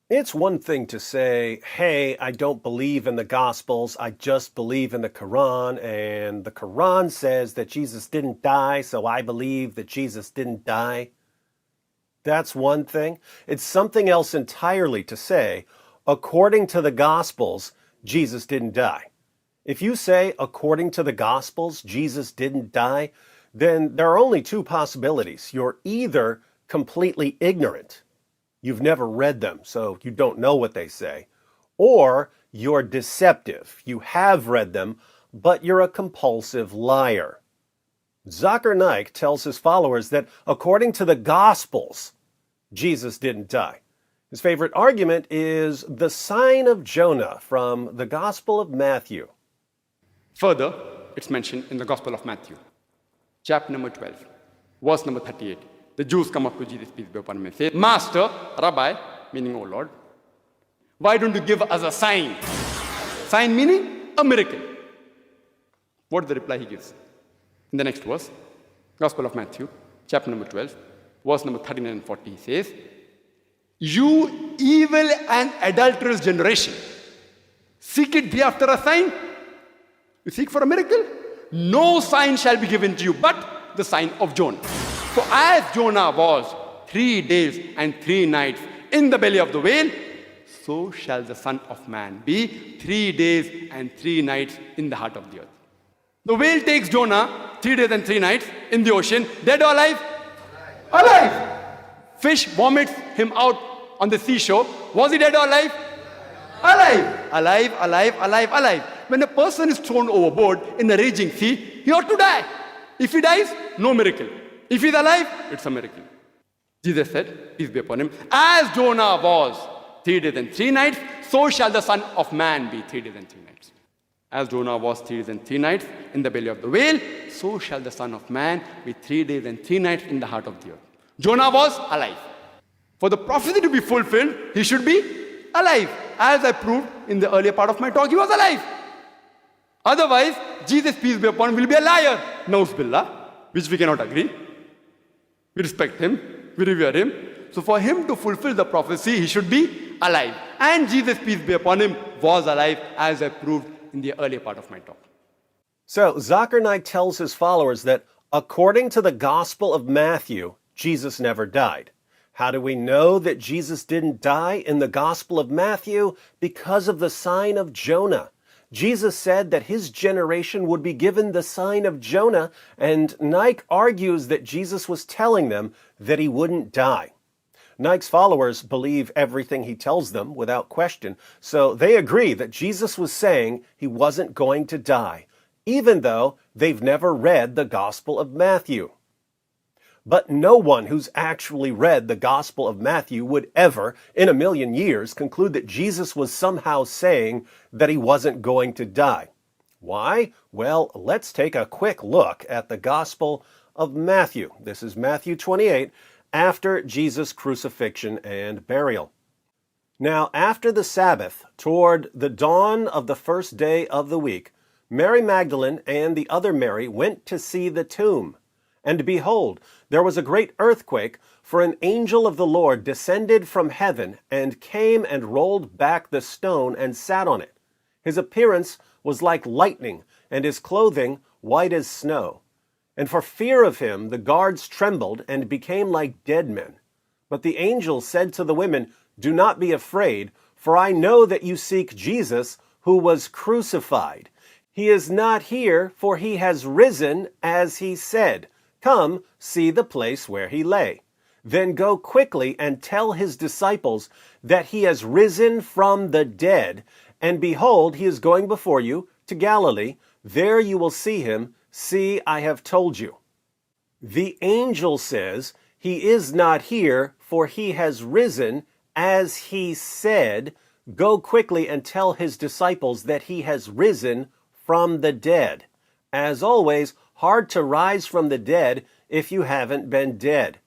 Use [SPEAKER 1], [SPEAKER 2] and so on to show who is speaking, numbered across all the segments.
[SPEAKER 1] It's one thing to say, hey, I don't believe in the Gospels, I just believe in the Quran, and the Quran says that Jesus didn't die, so I believe that Jesus didn't die. That's one thing. It's something else entirely to say, according to the Gospels, Jesus didn't die. If you say, according to the Gospels, Jesus didn't die, then there are only two possibilities. You're either completely ignorant, you've never read them, so you don't know what they say, or you're deceptive. You have read them, but you're a compulsive liar. Zakir Naik tells his followers that according to the Gospels, Jesus didn't die. His favorite argument is the sign of Jonah from the Gospel of Matthew.
[SPEAKER 2] Further, it's mentioned in the Gospel of Matthew, chapter number 12, verse number 38. The Jews come up to Jesus, peace be upon him, and say, Master, Rabbi, meaning, O Lord, why don't you give us a sign? Sign meaning a miracle. What is the reply he gives? In the next verse, Gospel of Matthew, chapter number 12, verse number 39 and 40, he says, You evil and adulterous generation, seek it thee after a sign? You seek for a miracle? No sign shall be given to you but the sign of Jonah. For as Jonah was 3 days and 3 nights in the belly of the whale, so shall the Son of Man be 3 days and 3 nights in the heart of the earth. The whale takes Jonah 3 days and 3 nights in the ocean, dead or alive? Alive. Fish vomits him out on the seashore. Was he dead or alive? Alive. Alive, alive, alive, alive. When a person is thrown overboard in a raging sea, he ought to die. If he dies, no miracle. If he is alive, it's a miracle. Jesus said, peace be upon him, as Jonah was 3 days and 3 nights, so shall the Son of Man be 3 days and 3 nights. As Jonah was 3 days and 3 nights in the belly of the whale, so shall the Son of Man be 3 days and 3 nights in the heart of the earth. Jonah was alive. For the prophecy to be fulfilled, he should be alive. As I proved in the earlier part of my talk, he was alive. Otherwise, Jesus, peace be upon him, will be a liar. Nauz billah, which we cannot agree. We respect him, we revere him. So for him to fulfill the prophecy, he should be alive. And Jesus, peace be upon him, was alive, as I proved in the earlier part of my talk.
[SPEAKER 1] So Zakir Naik tells his followers that according to the Gospel of Matthew, Jesus never died. How do we know that Jesus didn't die in the Gospel of Matthew? Because of the sign of Jonah. Jesus said that his generation would be given the sign of Jonah, and Naik argues that Jesus was telling them that he wouldn't die. Naik's followers believe everything he tells them without question, so they agree that Jesus was saying he wasn't going to die, even though they've never read the Gospel of Matthew. But no one who's actually read the Gospel of Matthew would ever, in a million years, conclude that Jesus was somehow saying that he wasn't going to die. Why? Well, let's take a quick look at the Gospel of Matthew. This is Matthew 28, after Jesus' crucifixion and burial. Now, after the Sabbath, toward the dawn of the first day of the week, Mary Magdalene and the other Mary went to see the tomb. And behold, there was a great earthquake, for an angel of the Lord descended from heaven and came and rolled back the stone and sat on it. His appearance was like lightning, and his clothing white as snow. And for fear of him the guards trembled and became like dead men. But the angel said to the women, Do not be afraid, for I know that you seek Jesus, who was crucified. He is not here, for he has risen, as he said. Come, see the place where he lay. Then go quickly and tell his disciples that he has risen from the dead, and behold, he is going before you to Galilee. There you will see him. See, I have told you. The angel says, He is not here, for he has risen, as he said. Go quickly and tell his disciples that he has risen from the dead. As always, hard to rise from the dead if you haven't been dead.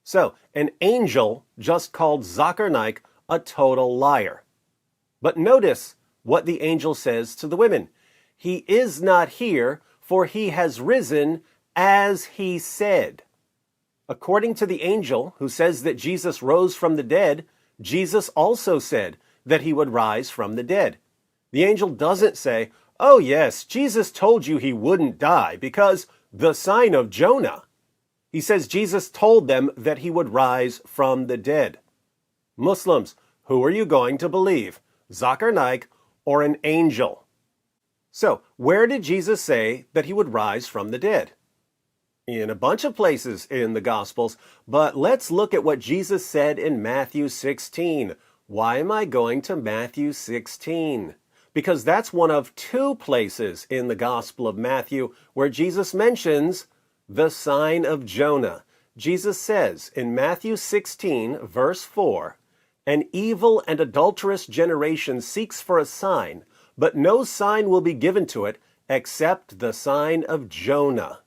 [SPEAKER 1] So, an angel just called Zakir Naik a total liar. But notice what the angel says to the women. He is not here, for he has risen, as he said. According to the angel, who says that Jesus rose from the dead, Jesus also said that he would rise from the dead. The angel doesn't say, "Oh yes, Jesus told you he wouldn't die because the sign of Jonah." He says Jesus told them that he would rise from the dead. Muslims, who are you going to believe? Zakir Naik or an angel? So, where did Jesus say that he would rise from the dead? In a bunch of places in the Gospels, but let's look at what Jesus said in Matthew 16. Why am I going to Matthew 16? Because that's one of two places in the Gospel of Matthew where Jesus mentions the sign of Jonah. Jesus says in Matthew 16, verse 4, "An evil and adulterous generation seeks for a sign, but no sign will be given to it except the sign of Jonah."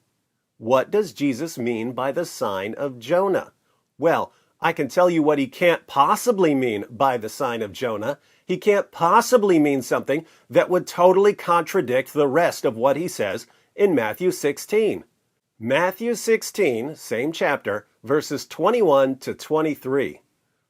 [SPEAKER 1] What does Jesus mean by the sign of Jonah? Well, I can tell you what he can't possibly mean by the sign of Jonah. He can't possibly mean something that would totally contradict the rest of what he says in Matthew 16. Matthew 16, same chapter, verses 21 to 23.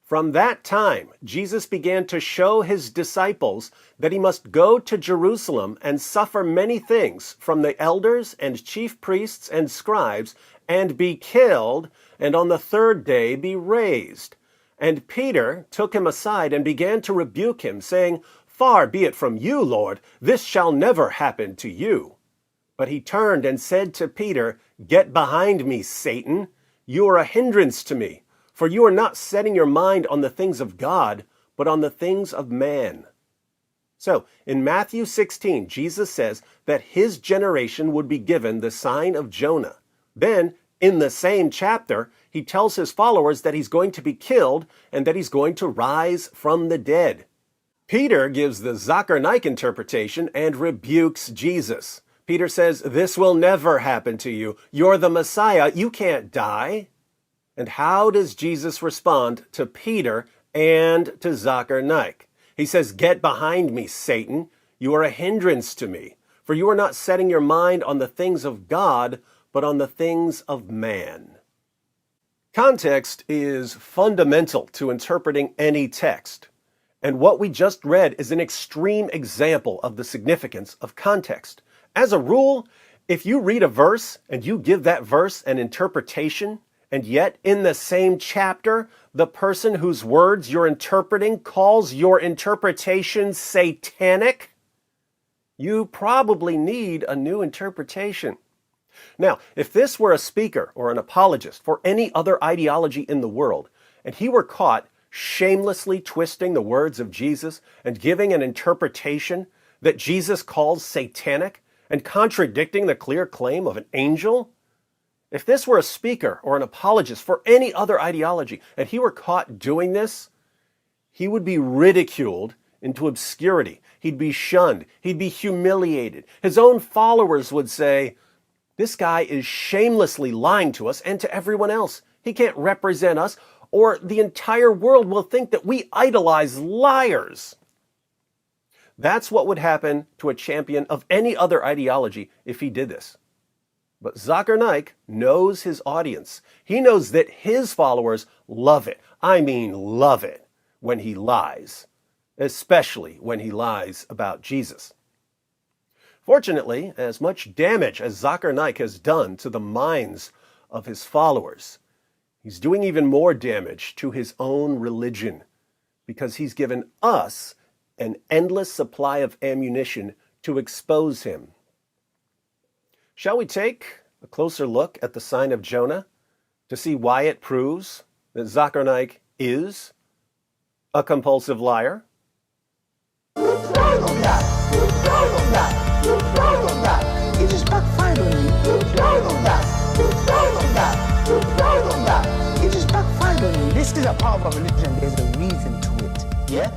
[SPEAKER 1] From that time, Jesus began to show his disciples that he must go to Jerusalem and suffer many things from the elders and chief priests and scribes, and be killed, and on the third day be raised. And Peter took him aside and began to rebuke him, saying, "Far be it from you, Lord, this shall never happen to you." But he turned and said to Peter, "Get behind me, Satan. You are a hindrance to me, for you are not setting your mind on the things of God, but on the things of man." So, in Matthew 16, Jesus says that his generation would be given the sign of Jonah. Then, in the same chapter, he tells his followers that he's going to be killed and that he's going to rise from the dead. Peter gives the Zakir Naik interpretation and rebukes Jesus. Peter says, "This will never happen to you. You're the Messiah. You can't die." And how does Jesus respond to Peter and to Zakir Naik? He says, "Get behind me, Satan. You are a hindrance to me, for you are not setting your mind on the things of God, but on the things of man." Context is fundamental to interpreting any text. And what we just read is an extreme example of the significance of context. As a rule, if you read a verse and you give that verse an interpretation, and yet in the same chapter, the person whose words you're interpreting calls your interpretation satanic, you probably need a new interpretation. Now, if this were a speaker or an apologist for any other ideology in the world, and he were caught shamelessly twisting the words of Jesus and giving an interpretation that Jesus calls satanic and contradicting the clear claim of an angel, if this were a speaker or an apologist for any other ideology and he were caught doing this, he would be ridiculed into obscurity. He'd be shunned. He'd be humiliated. His own followers would say, "This guy is shamelessly lying to us and to everyone else. He can't represent us, or the entire world will think that we idolize liars." That's what would happen to a champion of any other ideology if he did this. But Zakir Naik knows his audience. He knows that his followers love it. I mean love it when he lies, especially when he lies about Jesus. Fortunately, as much damage as Zakir Naik has done to the minds of his followers, he's doing even more damage to his own religion because he's given us an endless supply of ammunition to expose him. Shall we take a closer look at the sign of Jonah to see why it proves that Zakir Naik is a compulsive liar?
[SPEAKER 3] It just backfired on you. It just backfired on you. This is a part of our religion. There's a reason to it. Yeah?